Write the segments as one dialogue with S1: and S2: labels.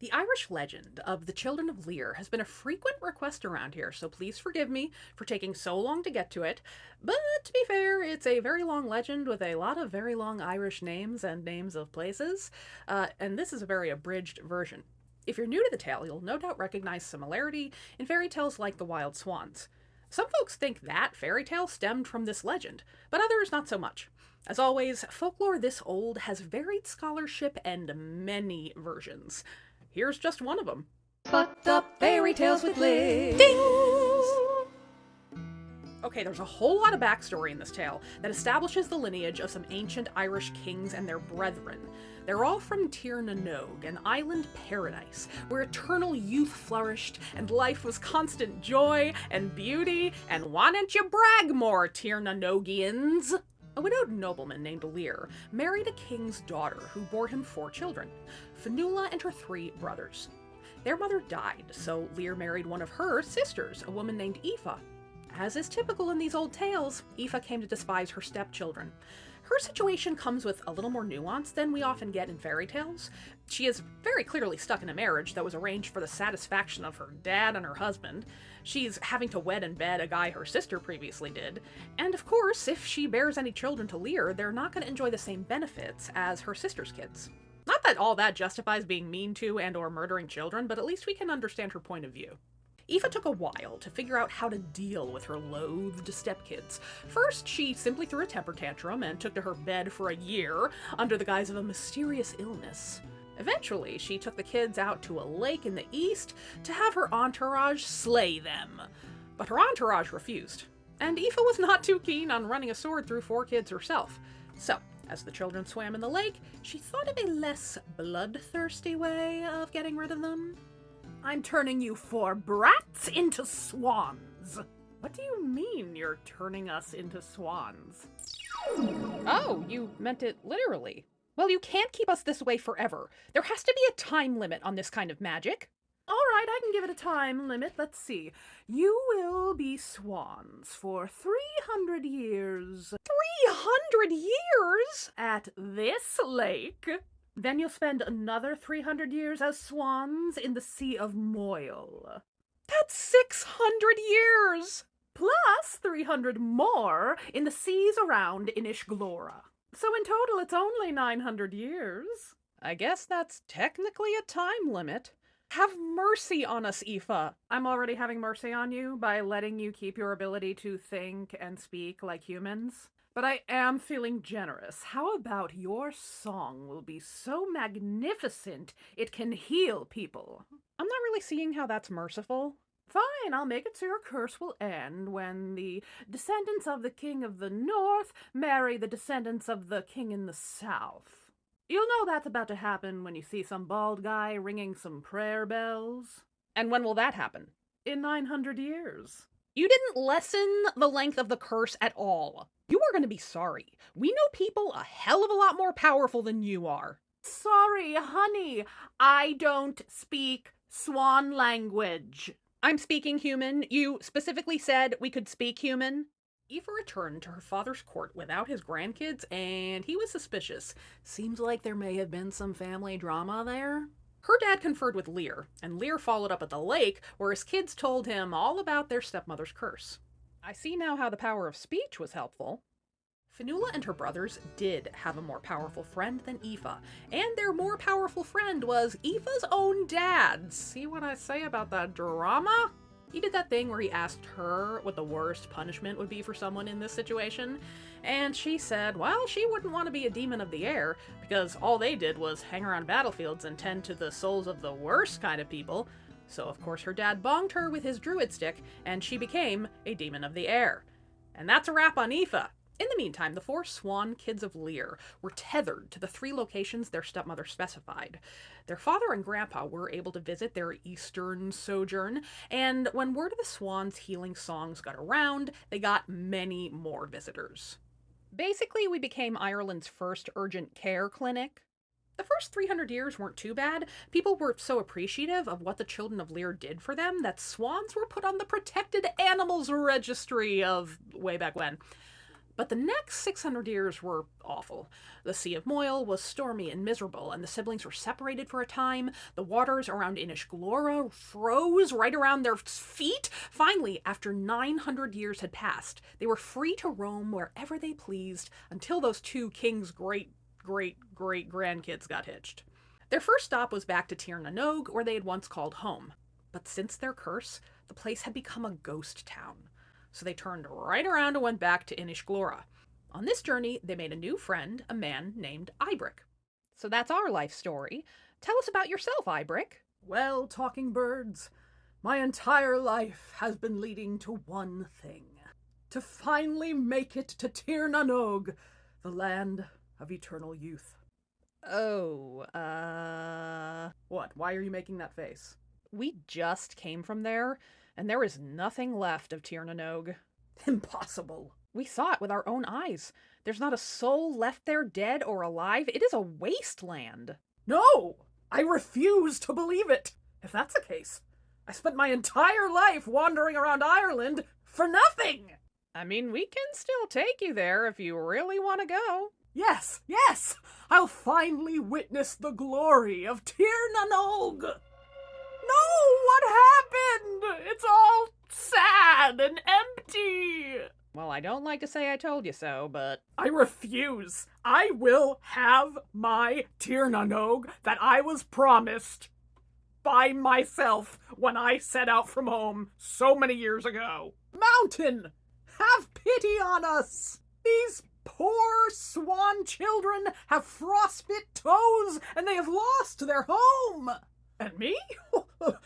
S1: The Irish legend of the Children of Lir has been a frequent request around here, so please forgive me for taking so long to get to it. But to be fair, it's a very long legend with a lot of very long Irish names and names of places, and this is a very abridged version. If you're new to the tale, you'll no doubt recognize similarity in fairy tales like the Wild Swans. Some folks think that fairy tale stemmed from this legend, but others not so much. As always, folklore this old has varied scholarship and many versions. Here's just one of them.
S2: Fucked up fairy tales with Liz.
S1: Ding! Okay, there's a whole lot of backstory in this tale that establishes the lineage of some ancient Irish kings and their brethren. They're all from Tir na Nog, an island paradise, where eternal youth flourished and life was constant joy and beauty, and why don't you brag more, Tir na Nogians? A widowed nobleman named Lir married a king's daughter who bore him 4 children, Fionnuala and her 3 brothers. Their mother died, so Lir married one of her sisters, a woman named Aoife. As is typical in these old tales, Aoife came to despise her stepchildren. Her situation comes with a little more nuance than we often get in fairy tales. She is very clearly stuck in a marriage that was arranged for the satisfaction of her dad and her husband. She's having to wed and bed a guy her sister previously did. And of course, if she bears any children to Lir, they're not going to enjoy the same benefits as her sister's kids. Not that all that justifies being mean to and or murdering children, but at least we can understand her point of view. Aoife took a while to figure out how to deal with her loathed stepkids. First, she simply threw a temper tantrum and took to her bed for a year under the guise of a mysterious illness. Eventually, she took the kids out to a lake in the east to have her entourage slay them. But her entourage refused, and Aoife was not too keen on running a sword through 4 kids herself. So, as the children swam in the lake, she thought of a less bloodthirsty way of getting rid of them. I'm turning you 4 brats into swans. What do you mean you're turning us into swans? Oh, you meant it literally. Well, you can't keep us this way forever. There has to be a time limit on this kind of magic. All right, I can give it a time limit. Let's see. You will be swans for 300 years. 300 years? At this lake. Then you'll spend another 300 years as swans in the Sea of Moyle. That's 600 years! Plus 300 more in the seas around Inishglora. So in total, it's only 900 years. I guess that's technically a time limit. Have mercy on us, Aoife. I'm already having mercy on you by letting you keep your ability to think and speak like humans. But I am feeling generous. How about your song will be so magnificent it can heal people? I'm not really seeing how that's merciful. Fine, I'll make it so your curse will end when the descendants of the king of the north marry the descendants of the king in the south. You'll know that's about to happen when you see some bald guy ringing some prayer bells. And when will that happen? In 900 years. You didn't lessen the length of the curse at all. You are going to be sorry. We know people a hell of a lot more powerful than you are. Sorry, honey. I don't speak swan language. I'm speaking human. You specifically said we could speak human. Aoife returned to her father's court without his grandkids, and he was suspicious. Seems like there may have been some family drama there. Her dad conferred with Lir, and Lir followed up at the lake, where his kids told him all about their stepmother's curse. I see now how the power of speech was helpful. Fionnuala and her brothers did have a more powerful friend than Aoife, and their more powerful friend was Aoife's own dad. See what I say about that drama? He did that thing where he asked her what the worst punishment would be for someone in this situation, and she said, well, she wouldn't want to be a demon of the air, because all they did was hang around battlefields and tend to the souls of the worst kind of people. So of course her dad bonged her with his druid stick, and she became a demon of the air. And that's a wrap on Aoife. In the meantime, the 4 swan kids of Lir were tethered to the 3 locations their stepmother specified. Their father and grandpa were able to visit their eastern sojourn, and when word of the swans' healing songs got around, they got many more visitors. Basically, we became Ireland's first urgent care clinic. The first 300 years weren't too bad. People were so appreciative of what the Children of Lir did for them that swans were put on the Protected Animals Registry of way back when. But the next 600 years were awful. The Sea of Moyle was stormy and miserable, and the siblings were separated for a time. The waters around Inishglora froze right around their feet. Finally, after 900 years had passed, they were free to roam wherever they pleased until those two kings' great-great-great-grandkids got hitched. Their first stop was back to Tir na Nog, where they had once called home. But since their curse, the place had become a ghost town. So they turned right around and went back to Inishglora. On this journey, they made a new friend, a man named Ibrick. So that's our life story. Tell us about yourself, Ibrick.
S3: Well, talking birds, my entire life has been leading to one thing. To finally make it to Tir na Nog, the land of eternal youth.
S1: Oh,
S3: What? Why are you making that face?
S1: we just came from there, and there is nothing left of Tir na Nog.
S3: Impossible.
S1: We saw it with our own eyes. There's not a soul left there, dead or alive. It is a wasteland.
S3: No! I refuse to believe it! If that's the case, I spent my entire life wandering around Ireland for nothing!
S1: I mean, we can still take you there if you really want to go.
S3: Yes! I'll finally witness the glory of Tir na Nog! No! What happened? It's all sad and empty!
S1: Well, I don't like to say I told you so, but...
S3: I refuse! I will have my Tir na Nog that I was promised by myself when I set out from home so many years ago. Mountain! Have pity on us! These poor swan children have frostbit toes and they have lost their home! And me?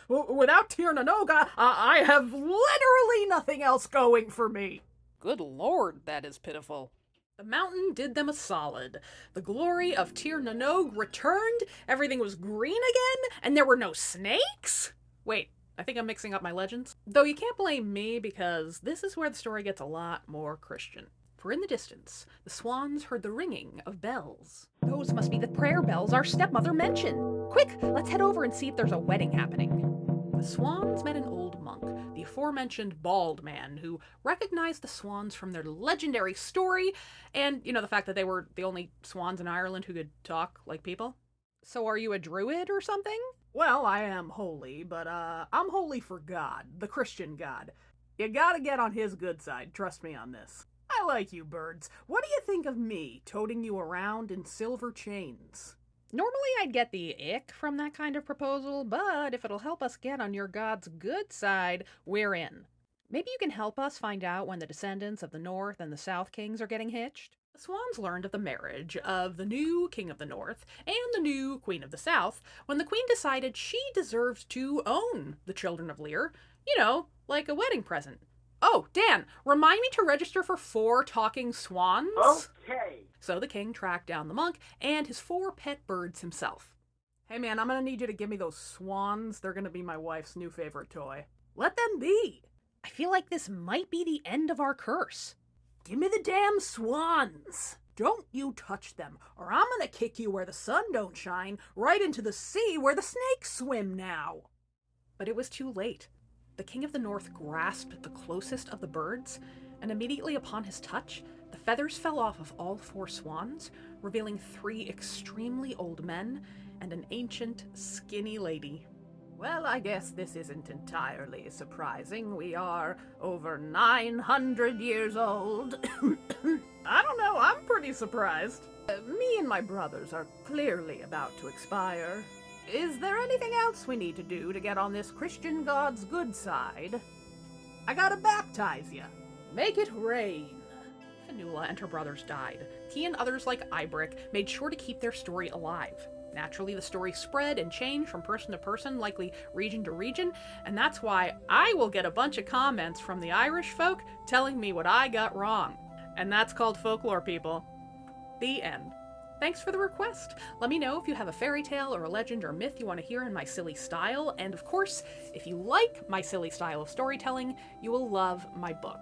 S3: Without Tir na Nog, I have literally nothing else going for me.
S1: Good lord, that is pitiful. The mountain did them a solid. The glory of Tir na Nog returned, everything was green again, and there were no snakes? Wait, I think I'm mixing up my legends. Though you can't blame me, because this is where the story gets a lot more Christian. For in the distance, the swans heard the ringing of bells. Those must be the prayer bells our stepmother mentioned. Quick, let's head over and see if there's a wedding happening. The swans met an old monk, the aforementioned bald man, who recognized the swans from their legendary story, and, the fact that they were the only swans in Ireland who could talk like people. So are you a druid or something?
S3: Well, I am holy, but I'm holy for God, the Christian God. You gotta get on his good side, trust me on this. I like you birds. What do you think of me, toting you around in silver chains?
S1: Normally I'd get the ick from that kind of proposal, but if it'll help us get on your god's good side, we're in. Maybe you can help us find out when the descendants of the North and the South Kings are getting hitched? The Swans learned of the marriage of the new King of the North and the new Queen of the South when the Queen decided she deserved to own the Children of Lir, like a wedding present. Oh, Dan, remind me to register for 4 talking swans.
S3: Okay.
S1: So the king tracked down the monk and his 4 pet birds himself.
S3: Hey man, I'm gonna need you to give me those swans. They're gonna be my wife's new favorite toy. Let them be.
S1: I feel like this might be the end of our curse.
S3: Give me the damn swans. Don't you touch them, or I'm gonna kick you where the sun don't shine, right into the sea where the snakes swim now.
S1: But it was too late. The King of the North grasped the closest of the birds, and immediately upon his touch, the feathers fell off of all 4 swans, revealing 3 extremely old men and an ancient, skinny lady.
S3: Well, I guess this isn't entirely surprising. We are over 900 years old. I don't know, I'm pretty surprised. Me and my brothers are clearly about to expire. Is there anything else we need to do to get on this Christian God's good side? I gotta baptize you. Make it rain.
S1: Fanula and her brothers died. He and others like Ibrick made sure to keep their story alive. Naturally, the story spread and changed from person to person, likely region to region, and that's why I will get a bunch of comments from the Irish folk telling me what I got wrong. And that's called folklore, people. The end. Thanks for the request. Let me know if you have a fairy tale or a legend or myth you want to hear in my silly style, and of course, if you like my silly style of storytelling, you will love my book.